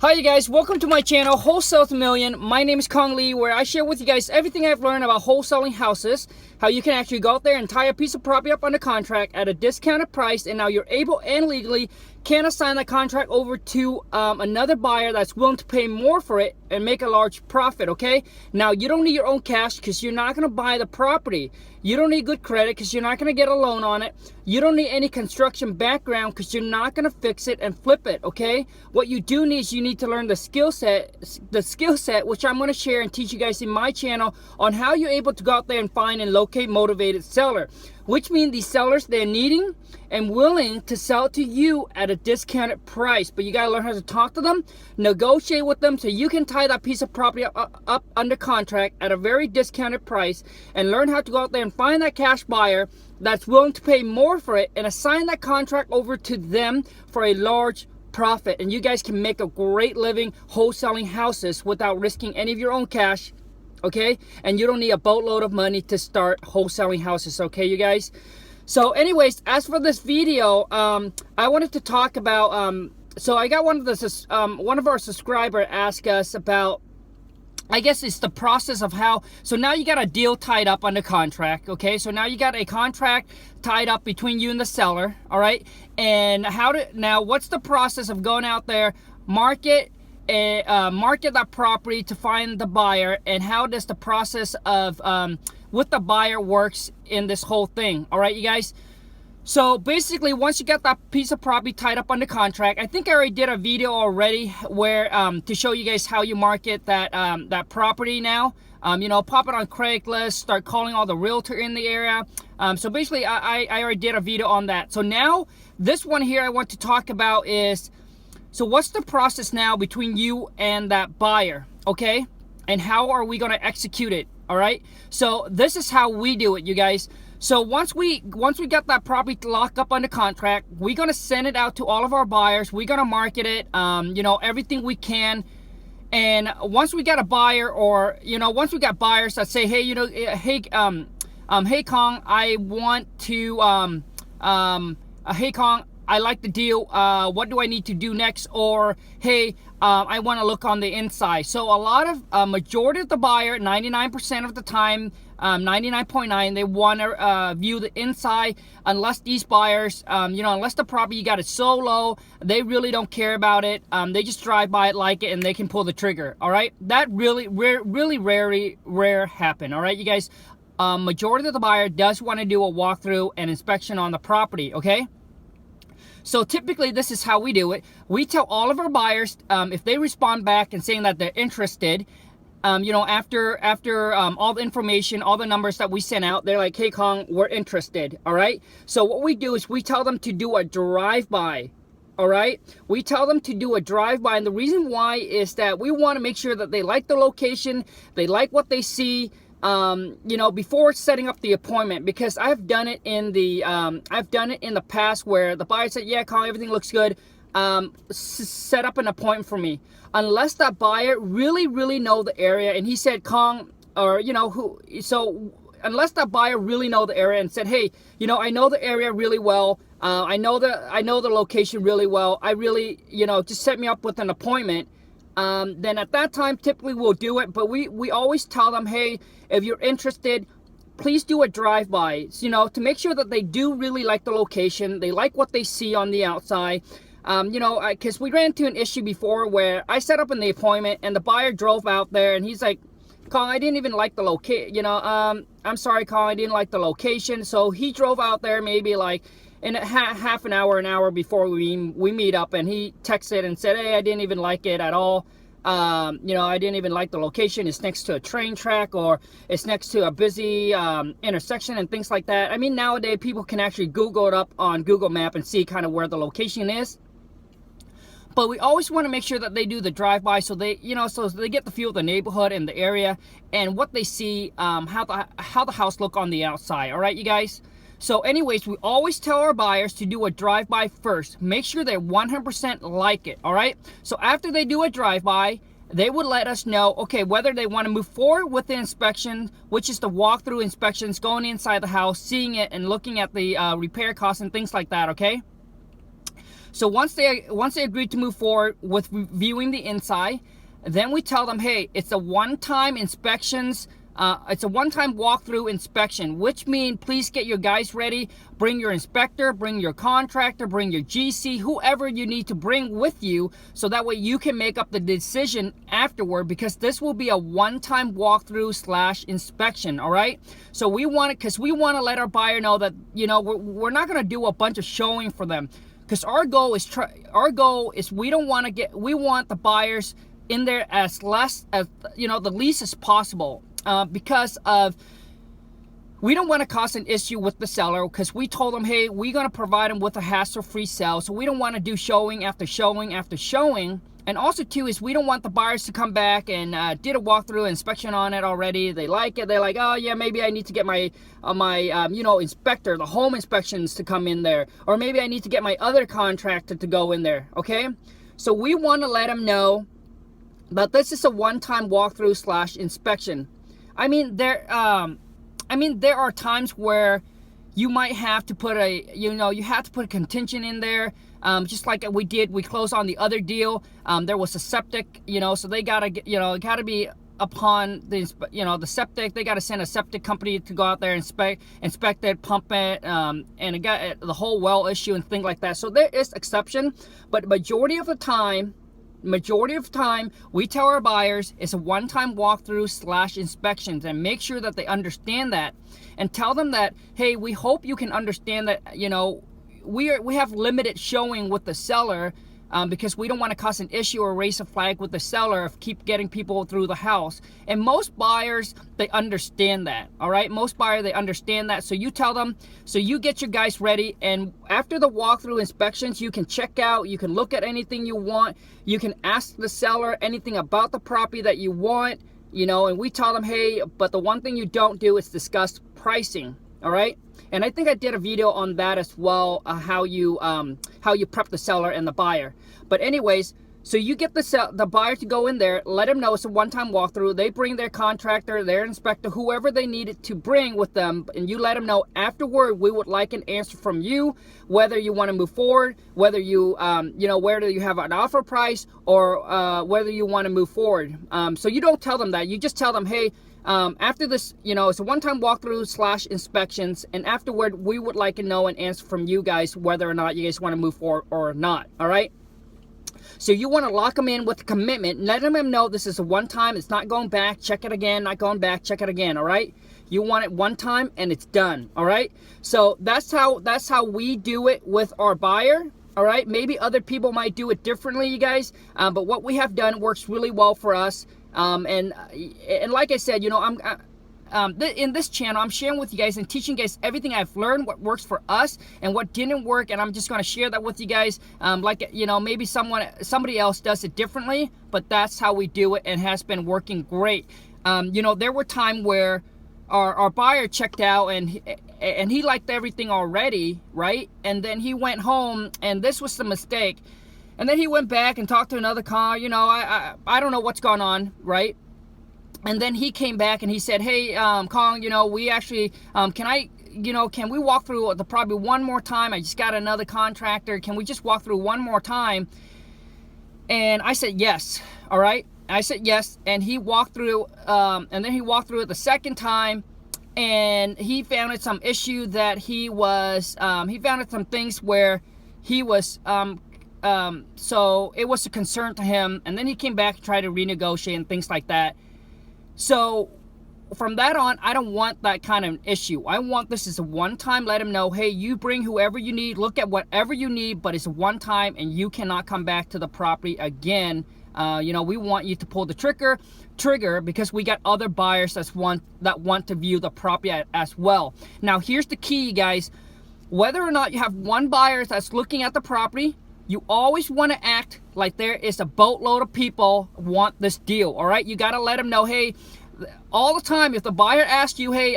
Hi you guys, welcome to my channel, Wholesale to Million. My name is Khang, where I share with you guys everything I've learned about wholesaling houses, how you can actually go out there and tie a piece of property up under contract at a discounted price, and now you're able and legally can assign that contract over to another buyer that's willing to pay more for it and make a large profit, okay? Now, you don't need your own cash because you're not going to buy the property. You don't need good credit because you're not going to get a loan on it. You don't need any construction background because you're not going to fix it and flip it, okay? What you do need is you need to learn the skill set, which I'm going to share and teach you guys in my channel on how you're able to go out there and find and locate motivated seller, which means these sellers, they're needing and willing to sell to you at a discounted price. But you got to learn how to talk to them, negotiate with them so you can tie that piece of property up under contract at a very discounted price, and learn how to go out there and find that cash buyer that's willing to pay more for it and assign that contract over to them for a large profit. And you guys can make a great living wholesaling houses without risking any of your own cash, okay? And you don't need a boatload of money to start wholesaling houses, okay, you guys? So anyways, as for this video, I wanted to talk about, so I got one of our subscribers ask us about, I guess it's the process of how, so now you got a deal tied up under contract, okay? So now you got a contract tied up between you and the seller, all right? And now what's the process of going out there, market that property to find the buyer, and how does the process of with the buyer works in this whole thing, all right, you guys? So basically, once you get that piece of property tied up under contract, I think I already did a video already where to show you guys how you market that that property now. You know, pop it on Craigslist, start calling all the realtor in the area. So basically, I already did a video on that. So now, this one here I want to talk about is, so what's the process now between you and that buyer, okay? And how are we going to execute it, all right? So this is how we do it, you guys. So once we got that property locked up under contract, we're going to send it out to all of our buyers. We're going to market it, you know, everything we can. And once we got a buyer, or, you know, once we got buyers that say, hey, you know, hey, hey, Khang, I want to, hey, Khang, I like the deal, what do I need to do next? Or, hey, I want to look on the inside. So a lot of, majority of the buyer, 99% of the time, 99.9, they want to view the inside, unless these buyers, you know, unless the property you got it so low, they really don't care about it. They just drive by it, like it, and they can pull the trigger, all right? That really rare happen, all right, you guys? Majority of the buyer does want to do a walkthrough and inspection on the property, okay? So typically, this is how we do it. We tell all of our buyers, if they respond back and saying that they're interested, you know, after all the information, all the numbers that we sent out, they're like, hey, Khang, we're interested, all right? So what we do is we tell them to do a drive-by, all right? We tell them to do a drive-by, and the reason why is that we want to make sure that they like the location, they like what they see, you know, before setting up the appointment. Because I've done it in the past where the buyer said, yeah, Khang, everything looks good, set up an appointment for me. Unless that buyer really know the area, and he said, Khang, or, you know, unless that buyer really know the area and said, hey, you know, I know the area really well, I know the location really well, I really, you know, just set me up with an appointment, then at that time, typically we'll do it. But we always tell them, hey, if you're interested, please do a drive-by, you know, to make sure that they do really like the location, they like what they see on the outside. You know, because we ran into an issue before where I set up in the appointment and the buyer drove out there and he's like, Khang, I didn't even like the location, you know, I'm sorry, Khang, I didn't like the location. So he drove out there maybe like in half an hour before we meet up, and he texted and said, hey, I didn't even like it at all. You know, I didn't even like the location. It's next to a train track, or it's next to a busy intersection and things like that. I mean, nowadays people can actually Google it up on Google Map and see kind of where the location is. But we always want to make sure that they do the drive-by, so they, you know, so they get the feel of the neighborhood and the area and what they see, how the house look on the outside. All right, you guys. So anyways, we always tell our buyers to do a drive-by first. Make sure they 100% like it, all right? So after they do a drive-by, they would let us know, okay, whether they want to move forward with the inspection, which is the walkthrough inspections, going inside the house, seeing it and looking at the repair costs and things like that, okay? So once they agree to move forward with viewing the inside, then we tell them, hey, it's a one-time inspections. It's a one-time walkthrough inspection, which means please get your guys ready. Bring your inspector, bring your contractor, bring your GC, whoever you need to bring with you, so that way you can make up the decision afterward, because this will be a one-time walkthrough / inspection, all right? So we want it, because we want to let our buyer know that, you know, we're not going to do a bunch of showing for them, because our goal is we want the buyers in there as less as, you know, the least as possible. Because of, we don't want to cause an issue with the seller, because we told them, hey, we're going to provide them with a hassle-free sale. So we don't want to do showing after showing after showing. And also too is we don't want the buyers to come back and did a walkthrough inspection on it already. They like it. They're like, oh yeah, maybe I need to get my you know, inspector, the home inspections to come in there, or maybe I need to get my other contractor to go in there. Okay, so we want to let them know that this is a one-time walkthrough / inspection. I mean, there are times where you might have to put you have to put a contingent in there, just like we did. We closed on the other deal. There was a septic, you know, so they gotta it gotta be upon the the septic. They gotta send a septic company to go out there and inspect it, pump it, and it got the whole well issue and things like that. So there is exception, but majority of the time, we tell our buyers it's a one-time walkthrough / inspections, and make sure that they understand that, and tell them that, hey, we hope you can understand that, you know, we have limited showing with the seller, because we don't want to cause an issue or raise a flag with the seller of keep getting people through the house. And most buyers, they understand that, all right? Most buyers, they understand that. So you tell them, so you get your guys ready, and after the walkthrough inspections, you can check out, you can look at anything you want, you can ask the seller anything about the property that you want, you know, and we tell them, hey, but the one thing you don't do is discuss pricing, all right? And I think I did a video on that as well, how you prep the seller and the buyer. But anyways, so you get the buyer to go in there, let them know it's a one-time walkthrough. They bring their contractor, their inspector, whoever they needed to bring with them, and you let them know afterward, we would like an answer from you, whether you want to move forward, whether you whether you have an offer price, or whether you want to move forward. So you don't tell them that. You just tell them, hey, after this, you know, it's a one-time walkthrough / inspections, and afterward, we would like to know an answer from you guys whether or not you guys want to move forward or not, all right? So you want to lock them in with a commitment, and let them know this is a one-time, it's not going back, check it again, not going back, check it again, all right? You want it one time, and it's done, all right? So that's how we do it with our buyer, all right? Maybe other people might do it differently, you guys, but what we have done works really well for us. And like I said, you know, in this channel, I'm sharing with you guys and teaching you guys everything I've learned, what works for us and what didn't work, and I'm just going to share that with you guys. Like, you know, maybe somebody else does it differently, but that's how we do it, and has been working great. You know, there were times where our buyer checked out, and he liked everything already, right? And then he went home, and this was the mistake. And then he went back and talked to another car, you know, I don't know what's going on, right? And then he came back and he said, hey, Khang, you know, we actually, can we walk through the property one more time? I just got another contractor. Can we just walk through one more time? And I said, yes. All right. I said, yes. And he walked through, and then he walked through it the second time, and he found it some issue that he found it some things where he was, so it was a concern to him. And then he came back and tried to renegotiate and things like that. So from that on, I don't want that kind of issue. I want this as a one-time. Let him know, hey, you bring whoever you need, look at whatever you need, but it's a one-time, and you cannot come back to the property again. You know, we want you to pull the trigger because we got other buyers that want to view the property as well. Now, here's the key, you guys. Whether or not you have one buyer that's looking at the property, you always want to act like there is a boatload of people want this deal, all right? You got to let them know, hey, all the time, if the buyer asks you, hey,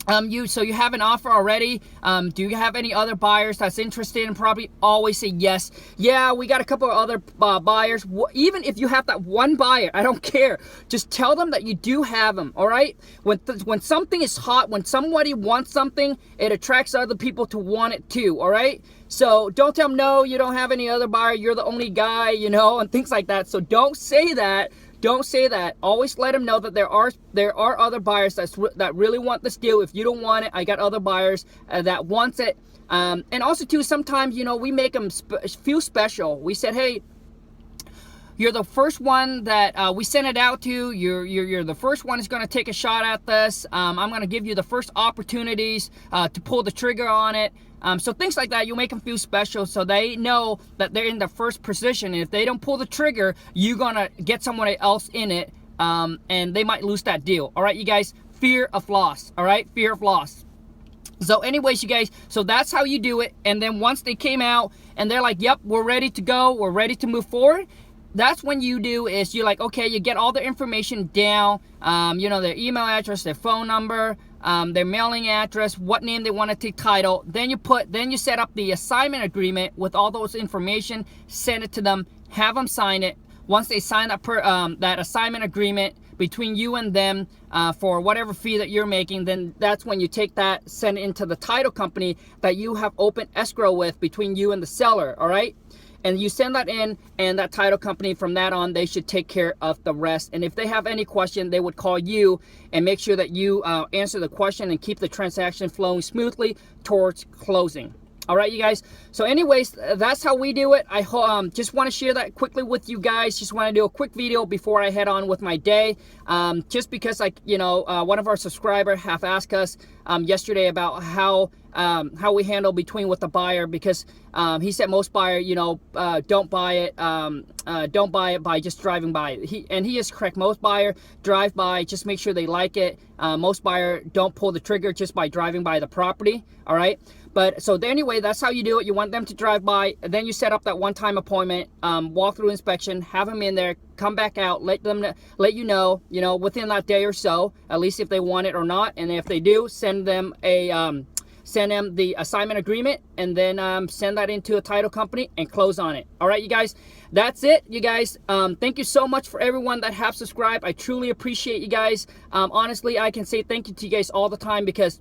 So you have an offer already. Do you have any other buyers that's interested in property? Always say yes. Yeah, we got a couple of other buyers. Even if you have that one buyer, I don't care. Just tell them that you do have them, all right? When something is hot, when somebody wants something, it attracts other people to want it too, all right? So don't tell them, no, you don't have any other buyer, you're the only guy, you know, and things like that. So don't say that. Don't say that. Always let them know that there are other buyers that really want this deal. If you don't want it, I got other buyers that wants it. And also too, sometimes, you know, we make them feel special. We said, hey, you're the first one that we sent it out to. You're the first one who's going to take a shot at this. I'm going to give you the first opportunities to pull the trigger on it. So things like that, you make them feel special so they know that they're in the first position. And if they don't pull the trigger, you're going to get someone else in it, and they might lose that deal. All right, you guys, fear of loss. All right, fear of loss. So anyways, you guys, so that's how you do it. And then once they came out and they're like, yep, we're ready to go, we're ready to move forward, that's when you do is you're like, okay, you get all the information down, you know, their email address, their phone number, their mailing address, what name they want to take title. Then you set up the assignment agreement with all those information, send it to them, have them sign it. Once they sign up that assignment agreement between you and them for whatever fee that you're making, then that's when you take that, send it into the title company that you have open escrow with between you and the seller, all right? And you send that in, and that title company from that on, they should take care of the rest. And if they have any question, they would call you and make sure that you answer the question and keep the transaction flowing smoothly towards closing. All right, you guys. So anyways, that's how we do it. I just want to share that quickly with you guys. Just want to do a quick video before I head on with my day. Just because, like, you know, one of our subscribers have asked us yesterday about how we handle between with the buyer, because he said most buyer, you know, don't buy it by just driving by. He is correct. Most buyer drive by, just make sure they like it. Most buyer don't pull the trigger just by driving by the property. All right. But so anyway, that's how you do it. You want them to drive by, and then you set up that one-time appointment, walk-through inspection, have them in there, come back out, let you know, within that day or so, at least if they want it or not. And if they do, send them the assignment agreement, and then send that into a title company and close on it. All right, you guys, that's it, you guys. Thank you so much for everyone that have subscribed. I truly appreciate you guys. Honestly, I can say thank you to you guys all the time, because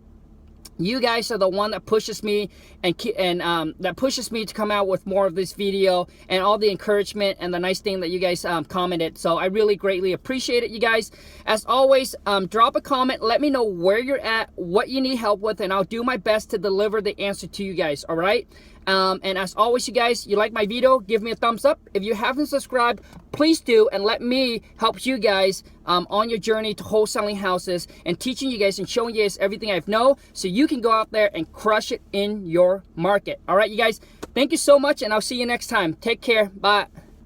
you guys are the one that pushes me and that pushes me to come out with more of this video, and all the encouragement and the nice thing that you guys commented. So I really greatly appreciate it, you guys. As always, drop a comment, let me know where you're at, what you need help with, and I'll do my best to deliver the answer to you guys. All right. And as always, you guys, you like my video, give me a thumbs up. If you haven't subscribed, please do, and let me help you guys on your journey to wholesaling houses and teaching you guys and showing you guys everything I know, so you can go out there and crush it in your market. All right, you guys, thank you so much, and I'll see you next time. Take care. Bye.